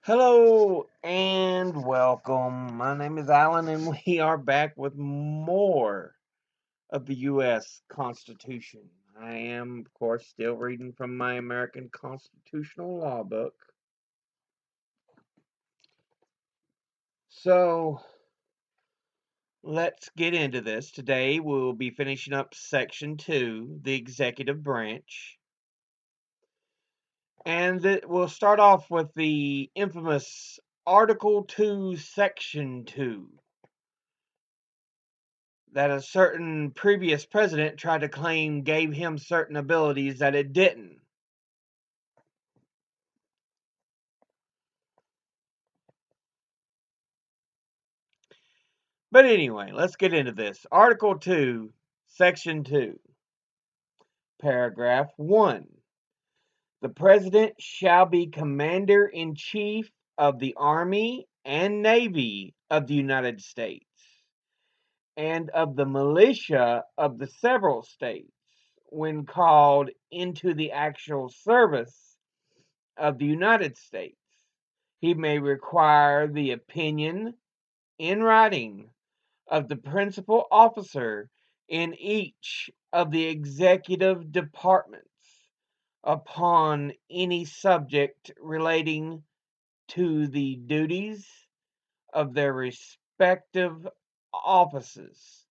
Hello and welcome. My name is Alan, and we are back with more of the U.S. Constitution. I am, of course, still reading from my American Constitutional Law book. So let's get into this. Today we'll be finishing up Section 2, the Executive Branch. And we'll start off with the infamous Article 2, Section 2. That a certain previous president tried to claim gave him certain abilities that it didn't. But anyway, let's get into this. Article 2, Section 2, Paragraph 1. The President shall be Commander in Chief of the Army and Navy of the United States and of the militia of the several states when called into the actual service of the United States. He may require the opinion in writing of the principal officer in each of the executive departments upon any subject relating to the duties of their respective offices,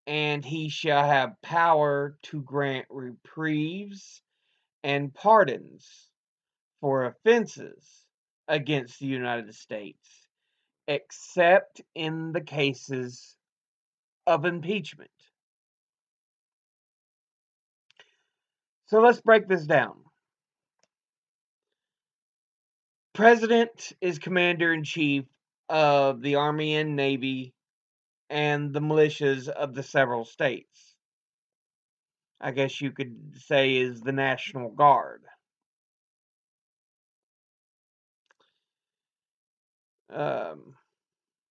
and he shall have power to grant reprieves and pardons for offenses against the United States, except in the cases of impeachment. So let's break this down. President is commander in chief of the Army and Navy and the militias of the several states. I guess you could say is the National Guard. Um,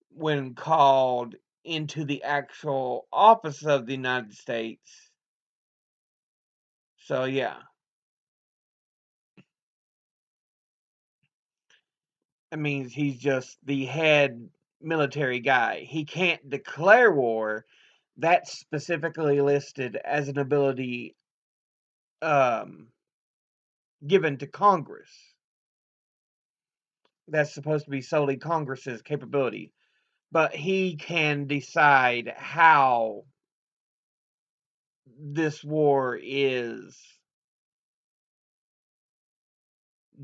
when called into the actual office of the United States. So, yeah. That means he's just the head military guy. He can't declare war. That's specifically listed as an ability um, given to Congress. That's supposed to be solely Congress's capability. But he can decide how this war is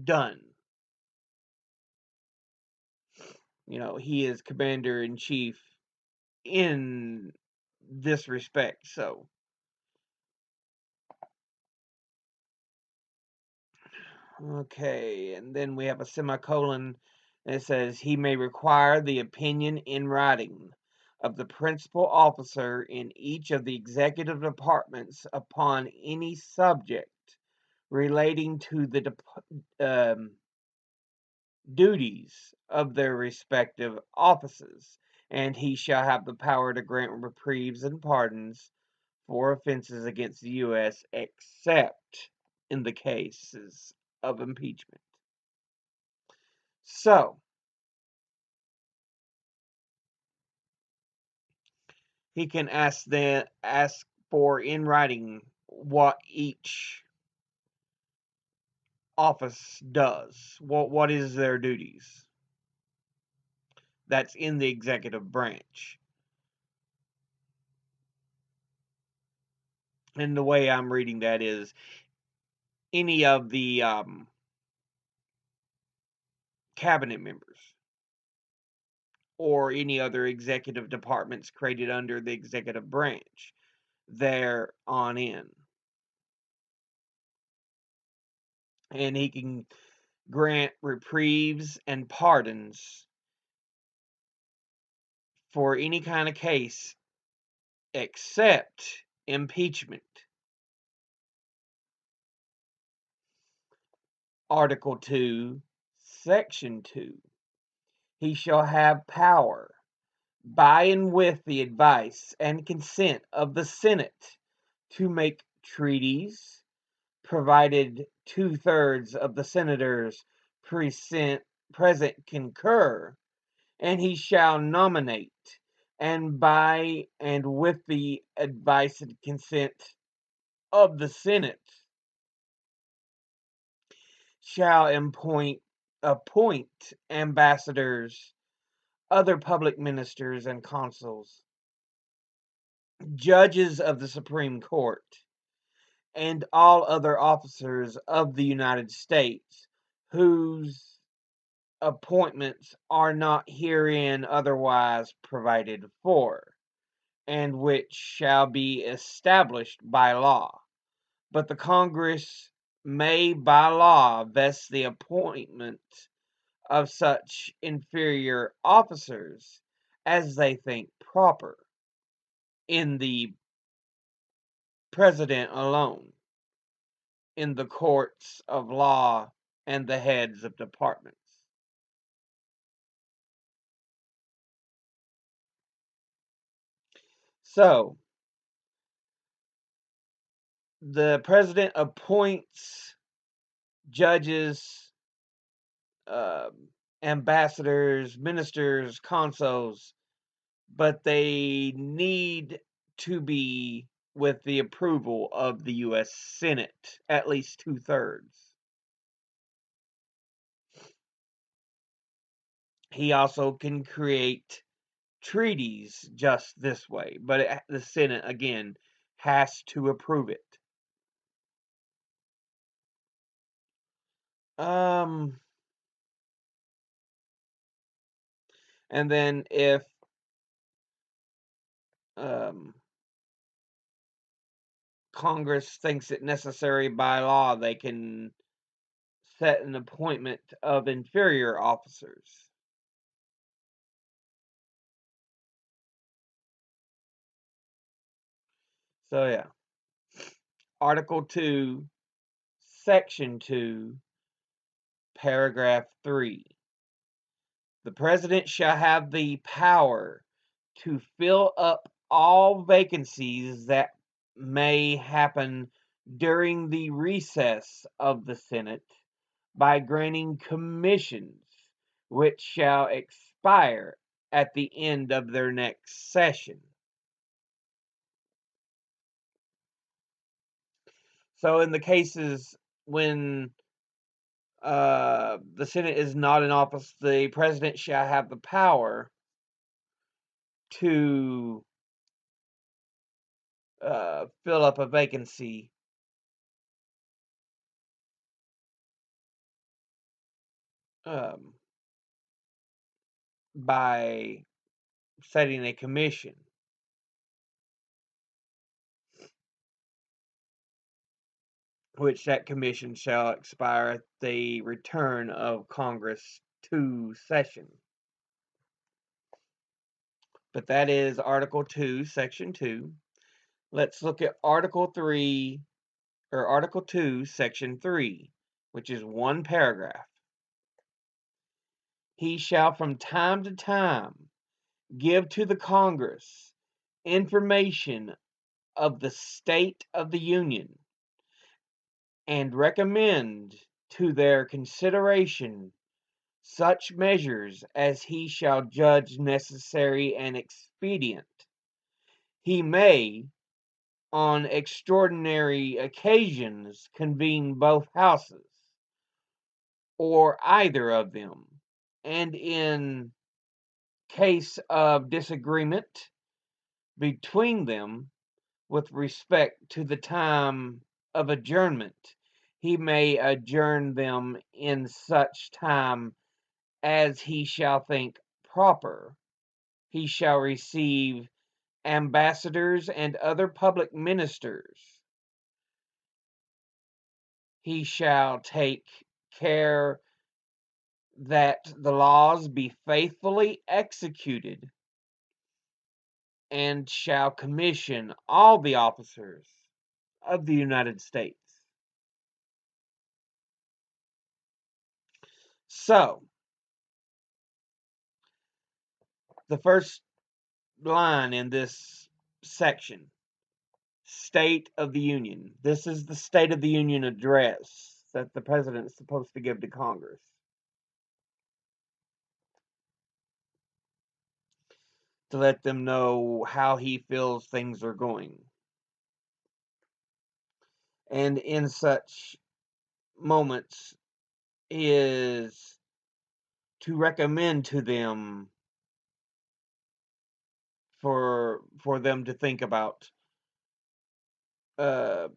done. He is commander in chief in this respect. So, okay, and then we have a semicolon that says he may require the opinion in writing of the principal officer in each of the executive departments upon any subject relating to the duties of their respective offices, and he shall have the power to grant reprieves and pardons for offenses against the U.S. except in the cases of impeachment. So, he can ask for in writing what each office does. What is their duties? That's in the executive branch. And the way I'm reading that is any of the cabinet members or any other executive departments created under the executive branch. They're on in. And he can grant reprieves and pardons for any kind of case except impeachment. Article 2, Section 2. He shall have power, by and with the advice and consent of the Senate, to make treaties, provided 2/3 of the senators present concur, and he shall nominate, and by and with the advice and consent of the Senate shall appoint ambassadors, other public ministers and consuls, judges of the Supreme Court, and all other officers of the United States whose appointments are not herein otherwise provided for, and which shall be established by law. But the Congress may by law vest the appointment of such inferior officers as they think proper in the President alone, in the courts of law, and the heads of departments. So, the president appoints judges, ambassadors, ministers, consuls, but they need to be with the approval of the U.S. Senate, at least 2/3. He also can create treaties just this way, but the Senate, again, has to approve it. Um, and then if um, Congress thinks it necessary by law, they can set an appointment of inferior officers. So, yeah. Article 2, Section 2, Paragraph 3. The President shall have the power to fill up all vacancies that may happen during the recess of the Senate by granting commissions which shall expire at the end of their next session. So, in the cases when the Senate is not in office, the President shall have the power to fill up a vacancy um, by setting a commission, which that commission shall expire at the return of Congress to session. But that is Article 2, Section 2. Let's look at Article 3, or Article 2, Section 3, which is one paragraph. He shall from time to time give to the Congress information of the state of the Union and recommend to their consideration such measures as he shall judge necessary and expedient. He may, on extraordinary occasions, convene both houses, or either of them, and in case of disagreement between them with respect to the time of adjournment, he may adjourn them in such time as he shall think proper. He shall receive ambassadors and other public ministers. He shall take care that the laws be faithfully executed, and shall commission all the officers of the United States. So, the first line in this section, State of the Union. This is the State of the Union address that the president is supposed to give to Congress. to let them know how he feels things are going. And in such moments is to recommend to them for them to think about uh,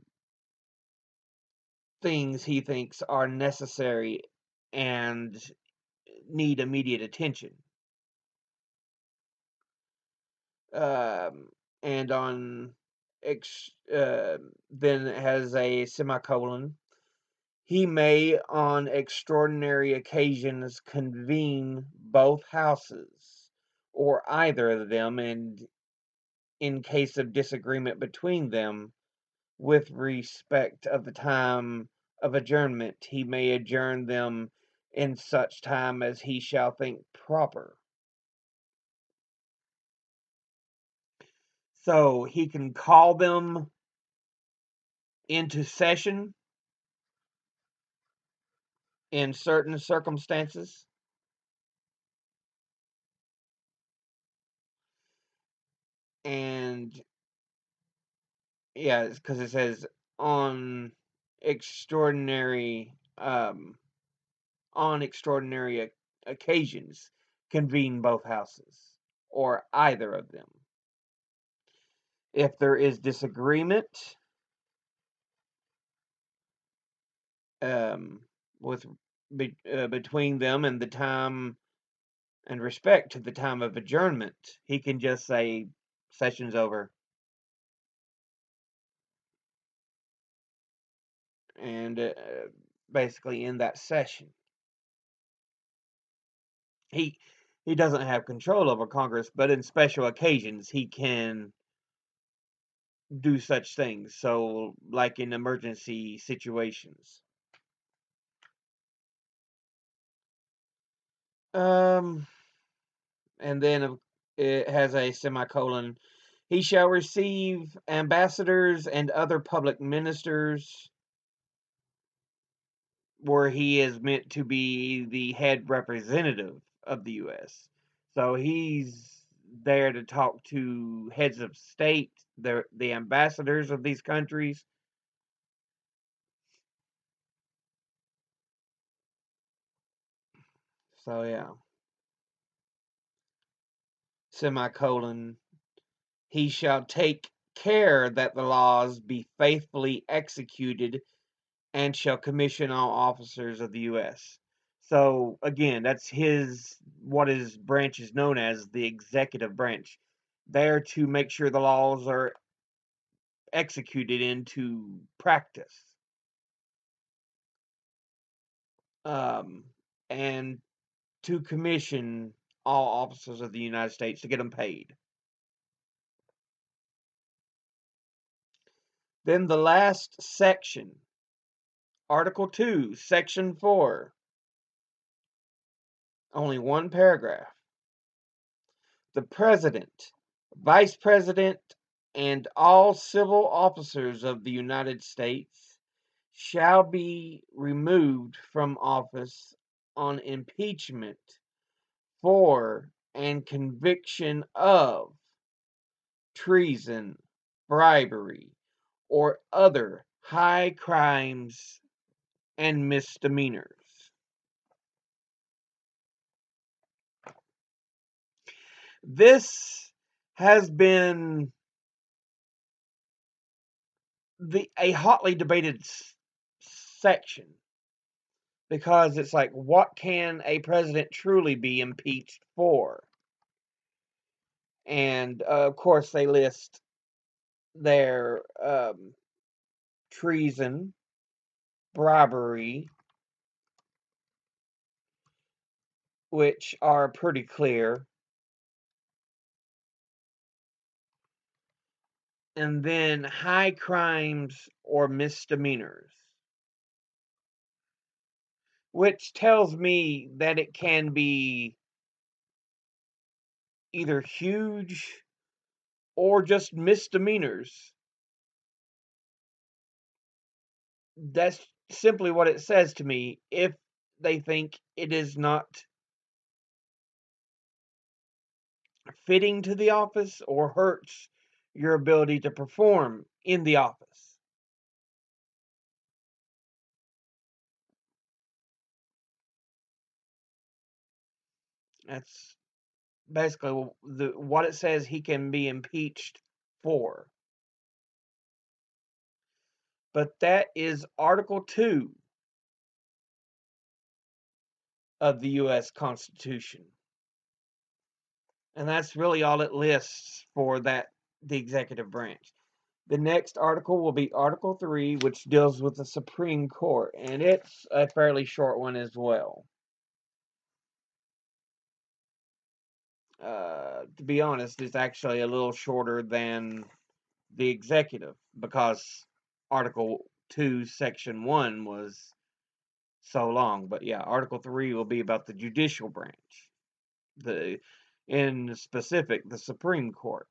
things he thinks are necessary and need immediate attention. Um, and on then it has a semicolon. He may, on extraordinary occasions, convene both houses, or either of them, and in case of disagreement between them, with respect of the time of adjournment, he may adjourn them in such time as he shall think proper. So he can call them into session in certain circumstances. And yeah, because it says on extraordinary um, on extraordinary occasions convene both houses or either of them. If there is disagreement um, with between them and the time and respect to the time of adjournment, he can just say session's over and basically end that session. He he doesn't have control over Congress, but in special occasions he can do such things. So, like in emergency situations. Um, and then it has a semicolon. He shall receive ambassadors and other public ministers, where he is meant to be the head representative of the U.S. So he's there to talk to heads of state, the ambassadors of these countries. So yeah, semicolon. He shall take care that the laws be faithfully executed and shall commission all officers of the U.S. So again, that's what his branch is known as, the executive branch. There to make sure the laws are executed into practice, um, and to commission all officers of the United States to get them paid. Then the last section, Article 2, Section 4, only one paragraph. The President, Vice President, and all civil officers of the United States shall be removed from office on impeachment for and conviction of treason, bribery, or other high crimes and misdemeanors. This has been a hotly debated section because it's like, what can a president truly be impeached for? And of course, they list their treason, bribery, which are pretty clear, and then high crimes or misdemeanors, which tells me that it can be either huge or just misdemeanors. That's simply what it says to me if they think it is not fitting to the office or hurts your ability to perform in the office. That's basically what it says he can be impeached for. But that is Article 2 of the U.S. Constitution. And that's really all it lists for the executive branch. The next article will be Article 3, which deals with the Supreme Court, and it's a fairly short one as well. To be honest, it's actually a little shorter than the executive, because Article 2, Section 1 was so long. But yeah, Article 3 will be about the judicial branch, in specific, the Supreme Court.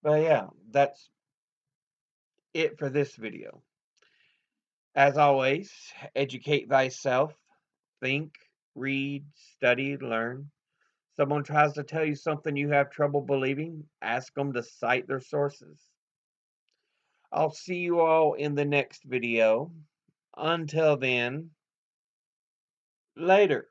But yeah, that's it for this video. As always, educate thyself, think, read, study, learn. Someone tries to tell you something you have trouble believing, ask them to cite their sources. I'll see you all in the next video. Until then, later.